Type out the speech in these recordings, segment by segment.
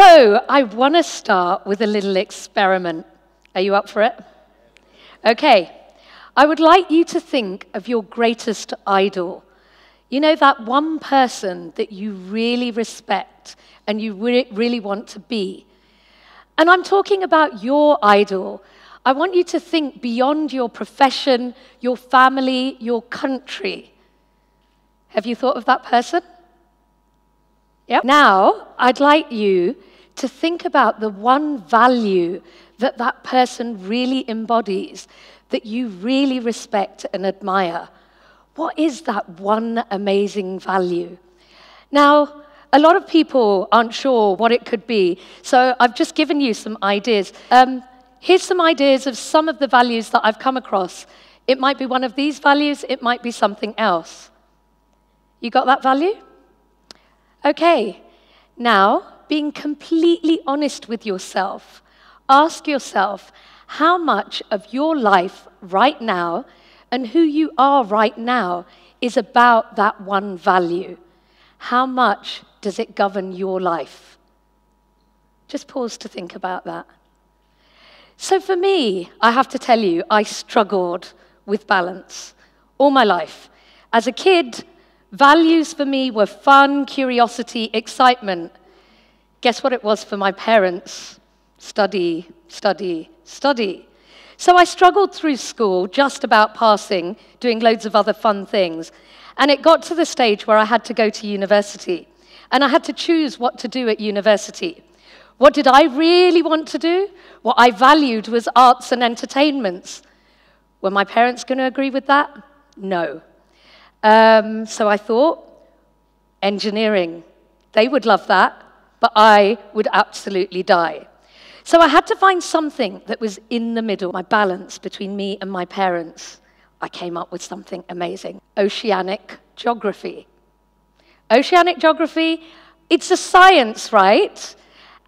So I want to start with a little experiment. Are you up for it? Okay. I would like you to think of your greatest idol. You know, that one person that you really respect and you really want to be. And I'm talking about your idol. I want you to think beyond your profession, your family, your country. Have you thought of that person? Yep. Now, I'd like you to think about the one value that that person really embodies, that you really respect and admire. What is that one amazing value? Now, a lot of people aren't sure what it could be, so I've just given you some ideas. Here's some ideas of some of the values that I've come across. It might be one of these values, it might be something else. You got that value? Okay, now, being completely honest with yourself, ask yourself how much of your life right now and who you are right now is about that one value. How much does it govern your life? Just pause to think about that. So for me, I have to tell you, I struggled with balance all my life. As a kid, values for me were fun, curiosity, excitement. Guess what it was for my parents? Study, study, study. So I struggled through school, just about passing, doing loads of other fun things. And it got to the stage where I had to go to university. And I had to choose what to do at university. What did I really want to do? What I valued was arts and entertainments. Were my parents going to agree with that? No. So I thought, engineering. They would love that, but I would absolutely die. So I had to find something that was in the middle, my balance between me and my parents. I came up with something amazing. Oceanic geography. Oceanic geography, it's a science, right?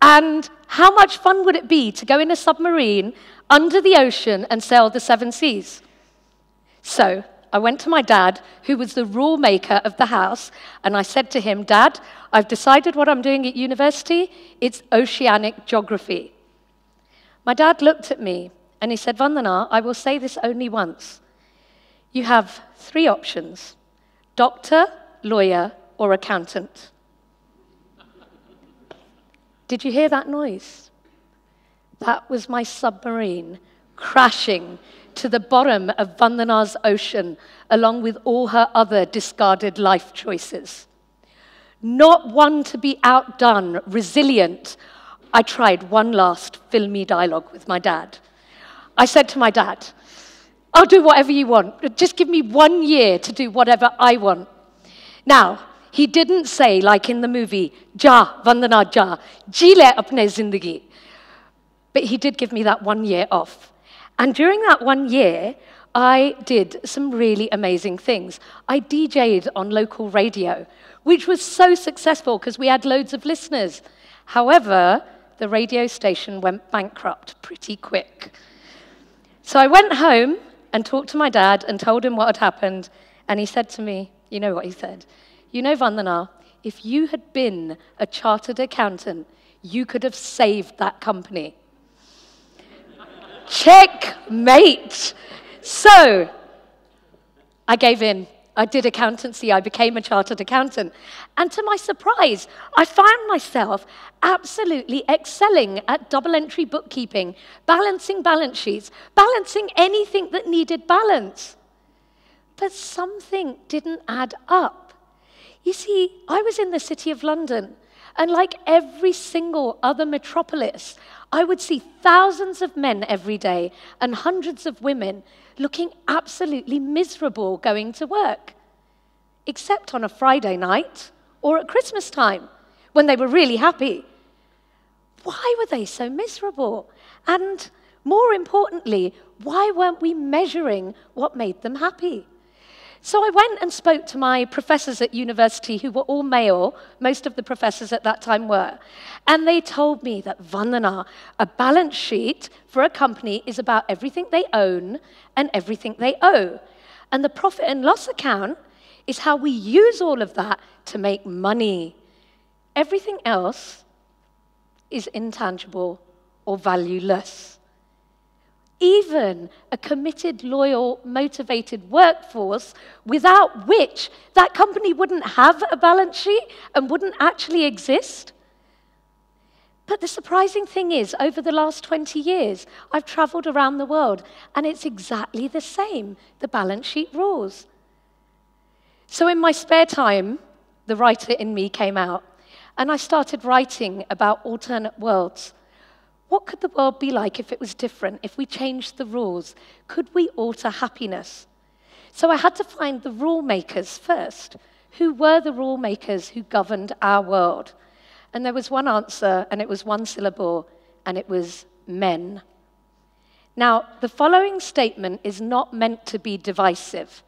And how much fun would it be to go in a submarine under the ocean and sail the 7 seas? So I went to my dad, who was the rule maker of the house, and I said to him, Dad, I've decided what I'm doing at university. It's oceanic geography. My dad looked at me and he said, Vandana, I will say this only once. You have 3 options: doctor, lawyer, or accountant. Did you hear that noise? That was my submarine crashing to the bottom of Vandana's ocean, along with all her other discarded life choices. Not one to be outdone, resilient, I tried one last filmy dialogue with my dad. I said to my dad, I'll do whatever you want. Just give me 1 year to do whatever I want. Now, he didn't say, like in the movie, Ja, Vandana, ja, ji le apne zindagi. But he did give me that 1 year off. And during that 1 year, I did some really amazing things. I DJ'd on local radio, which was so successful because we had loads of listeners. However, the radio station went bankrupt pretty quick. So I went home and talked to my dad and told him what had happened. And he said to me, you know what he said? You know, Vandana, if you had been a chartered accountant, you could have saved that company. Checkmate. So I gave in. I did accountancy. I became a chartered accountant. And to my surprise, I found myself absolutely excelling at double-entry bookkeeping, balancing balance sheets, balancing anything that needed balance. But something didn't add up. You see, I was in the City of London, and like every single other metropolis, I would see thousands of men every day and hundreds of women looking absolutely miserable going to work, except on a Friday night or at Christmas time, when they were really happy. Why were they so miserable? And more importantly, why weren't we measuring what made them happy? So I went and spoke to my professors at university, who were all male. Most of the professors at that time were. And they told me that, Vandana, a balance sheet for a company is about everything they own and everything they owe. And the profit and loss account is how we use all of that to make money. Everything else is intangible or valueless. Even a committed, loyal, motivated workforce, without which that company wouldn't have a balance sheet and wouldn't actually exist. But the surprising thing is, over the last 20 years, I've traveled around the world, and it's exactly the same, the balance sheet rules. So in my spare time, the writer in me came out, and I started writing about alternate worlds. What could the world be like if it was different, if we changed the rules? Could we alter happiness? So I had to find the rule makers first. Who were the rule makers who governed our world? And there was one answer, and it was one syllable, and it was men. Now, the following statement is not meant to be divisive.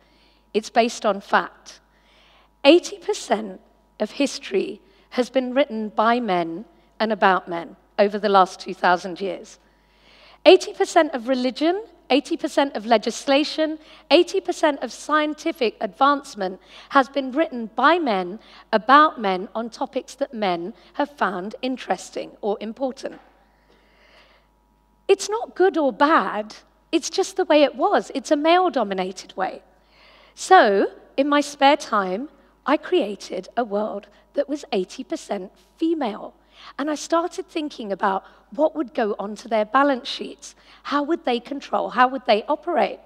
It's based on fact. 80% of history has been written by men and about men over the last 2,000 years. 80% of religion, 80% of legislation, 80% of scientific advancement has been written by men, about men, on topics that men have found interesting or important. It's not good or bad, it's just the way it was. It's a male-dominated way. So, in my spare time, I created a world that was 80% female. And I started thinking about what would go onto their balance sheets. How would they control? How would they operate?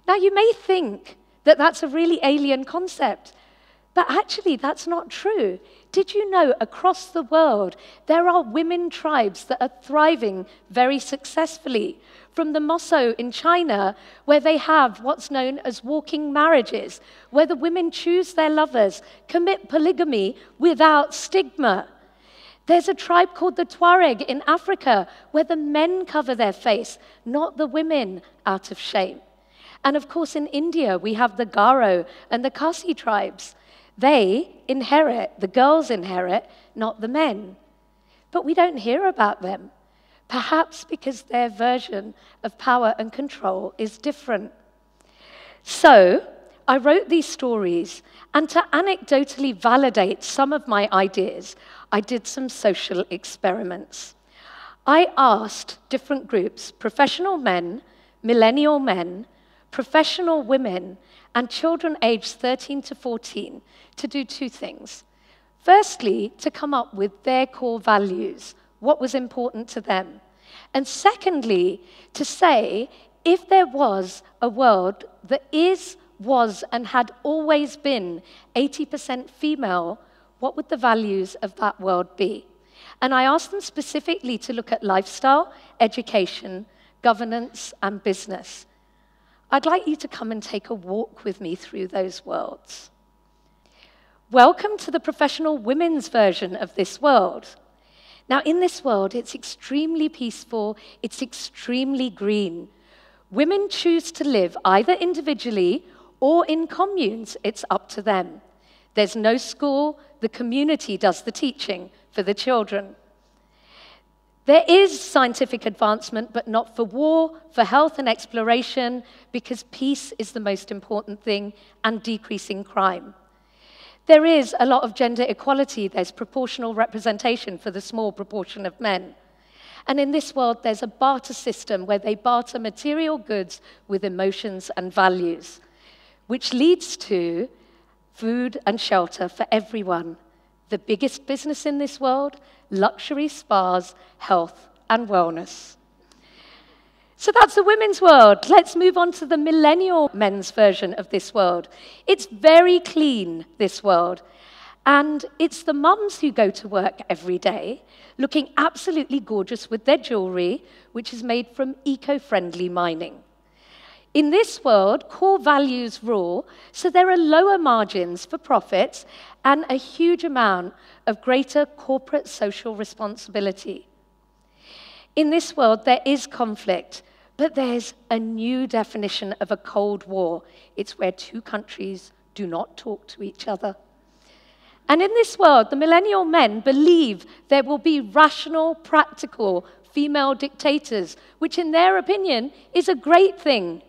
Now, you may think that that's a really alien concept, but actually that's not true. Did you know across the world there are women tribes that are thriving very successfully? From the Mosso in China, where they have what's known as walking marriages, where the women choose their lovers, commit polygamy without stigma. There's a tribe called the Tuareg in Africa where the men cover their face, not the women, out of shame. And of course in India we have the Garo and the Khasi tribes. They inherit, the girls inherit, not the men. But we don't hear about them, perhaps because their version of power and control is different. So I wrote these stories, and to anecdotally validate some of my ideas, I did some social experiments. I asked different groups, professional men, millennial men, professional women, and children aged 13 to 14 to do two things. Firstly, to come up with their core values, what was important to them. And secondly, to say, if there was a world that was and had always been 80% female, what would the values of that world be? And I asked them specifically to look at lifestyle, education, governance, and business. I'd like you to come and take a walk with me through those worlds. Welcome to the professional women's version of this world. Now, in this world, it's extremely peaceful, it's extremely green. Women choose to live either individually or in communes. It's up to them. There's no school, the community does the teaching for the children. There is scientific advancement, but not for war, for health and exploration, because peace is the most important thing, and decreasing crime. There is a lot of gender equality. There's proportional representation for the small proportion of men. And in this world, there's a barter system where they barter material goods with emotions and values, which leads to food and shelter for everyone. The biggest business in this world, luxury spas, health and wellness. So that's the women's world. Let's move on to the millennial men's version of this world. It's very clean, this world. And it's the mums who go to work every day, looking absolutely gorgeous with their jewelry, which is made from eco-friendly mining. In this world, core values rule, so there are lower margins for profits and a huge amount of greater corporate social responsibility. In this world, there is conflict, but there's a new definition of a Cold War. It's where two countries do not talk to each other. And in this world, the millennial men believe there will be rational, practical female dictators, which in their opinion is a great thing.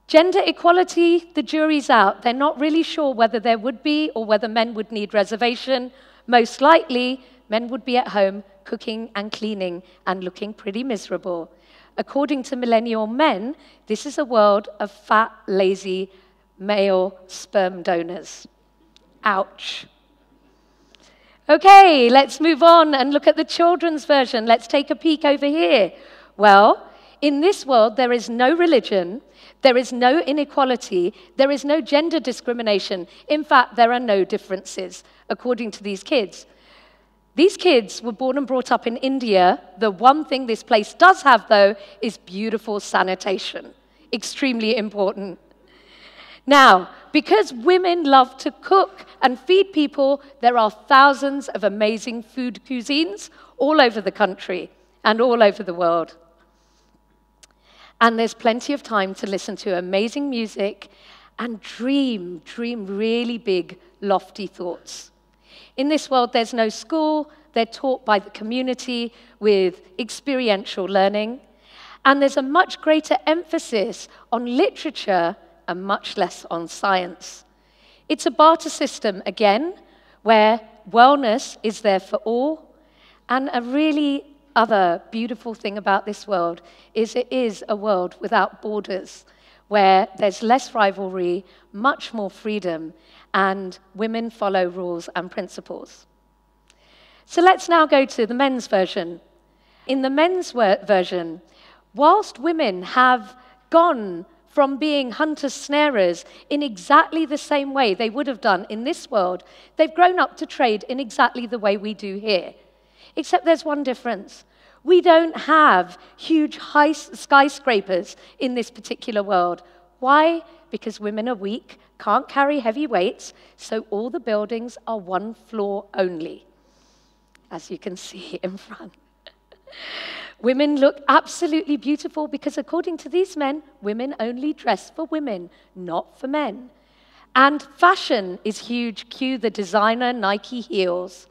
Gender equality, the jury's out. They're not really sure whether there would be or whether men would need reservation. Most likely, men would be at home cooking and cleaning and looking pretty miserable. According to millennial men, this is a world of fat, lazy, male sperm donors. Ouch. Okay, let's move on and look at the children's version. Let's take a peek over here. Well, in this world, there is no religion, there is no inequality, there is no gender discrimination. In fact, there are no differences, according to these kids. These kids were born and brought up in India. The one thing this place does have, though, is beautiful sanitation. Extremely important. Now, because women love to cook and feed people, there are thousands of amazing food cuisines all over the country and all over the world. And there's plenty of time to listen to amazing music and dream really big, lofty thoughts. In this world, there's no school. They're taught by the community with experiential learning. And there's a much greater emphasis on literature and much less on science. It's a barter system, again, where wellness is there for all. And a really other beautiful thing about this world is it is a world without borders, where there's less rivalry, much more freedom, and women follow rules and principles. So let's now go to the men's version. In the men's version, whilst women have gone from being hunters-snarers in exactly the same way they would have done in this world, they've grown up to trade in exactly the way we do here. Except there's one difference. We don't have huge high skyscrapers in this particular world. Why? Because women are weak, can't carry heavy weights, so all the buildings are one floor only, as you can see in front. Women look absolutely beautiful because, according to these men, women only dress for women, not for men. And fashion is huge. Cue the designer Nike heels.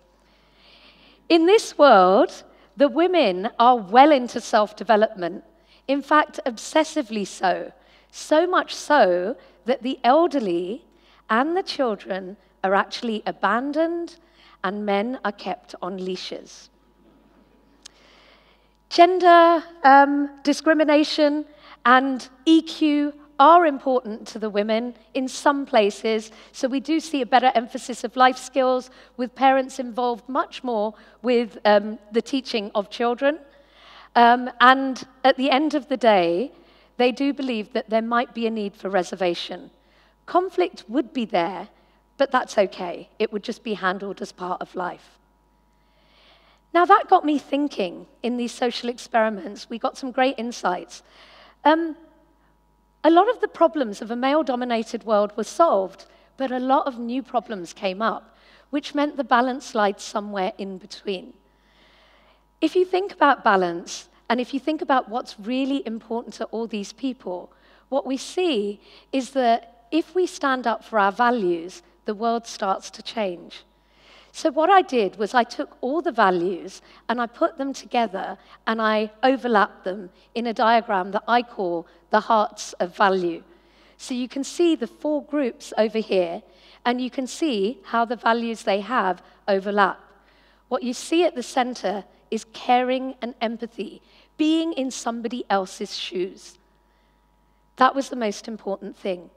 In this world, the women are well into self-development. In fact, obsessively so. So much so that the elderly and the children are actually abandoned and men are kept on leashes. Gender discrimination and EQ are important to the women in some places, so we do see a better emphasis of life skills with parents involved much more with the teaching of children. And at the end of the day, they do believe that there might be a need for reservation. Conflict would be there, but that's okay. It would just be handled as part of life. Now, that got me thinking in these social experiments. We got some great insights. A lot of the problems of a male-dominated world were solved, but a lot of new problems came up, which meant the balance lied somewhere in between. If you think about balance, and if you think about what's really important to all these people, what we see is that if we stand up for our values, the world starts to change. So what I did was I took all the values and I put them together and I overlapped them in a diagram that I call the hearts of value. So you can see the 4 groups over here, and you can see how the values they have overlap. What you see at the center is caring and empathy, being in somebody else's shoes. That was the most important thing.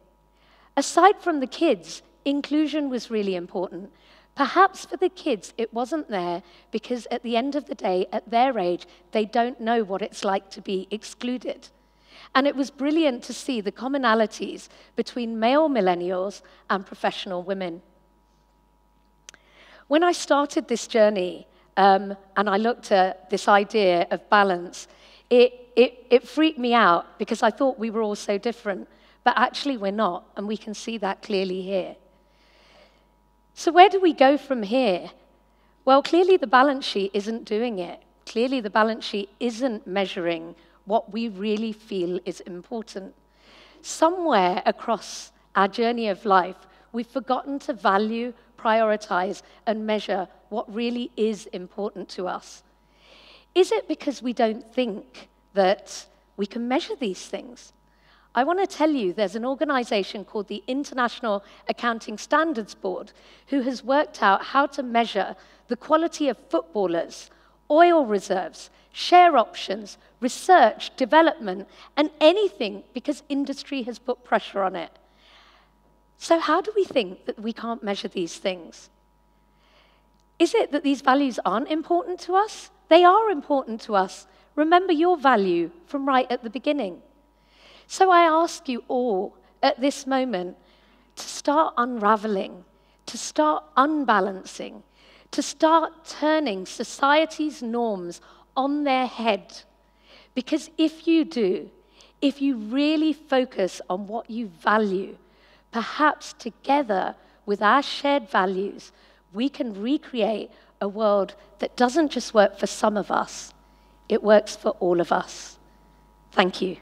Aside from the kids, inclusion was really important. Perhaps for the kids, it wasn't there because at the end of the day, at their age, they don't know what it's like to be excluded. And it was brilliant to see the commonalities between male millennials and professional women. When I started this journey and I looked at this idea of balance, it freaked me out because I thought we were all so different. But actually, we're not, and we can see that clearly here. So where do we go from here? Well, clearly the balance sheet isn't doing it. Clearly the balance sheet isn't measuring what we really feel is important. Somewhere across our journey of life, we've forgotten to value, prioritize, and measure what really is important to us. Is it because we don't think that we can measure these things? I want to tell you there's an organization called the International Accounting Standards Board who has worked out how to measure the quality of footballers, oil reserves, share options, research, development, and anything because industry has put pressure on it. So how do we think that we can't measure these things? Is it that these values aren't important to us? They are important to us. Remember your value from right at the beginning. So I ask you all at this moment to start unraveling, to start unbalancing, to start turning society's norms on their head. Because if you do, if you really focus on what you value, perhaps together with our shared values, we can recreate a world that doesn't just work for some of us, it works for all of us. Thank you.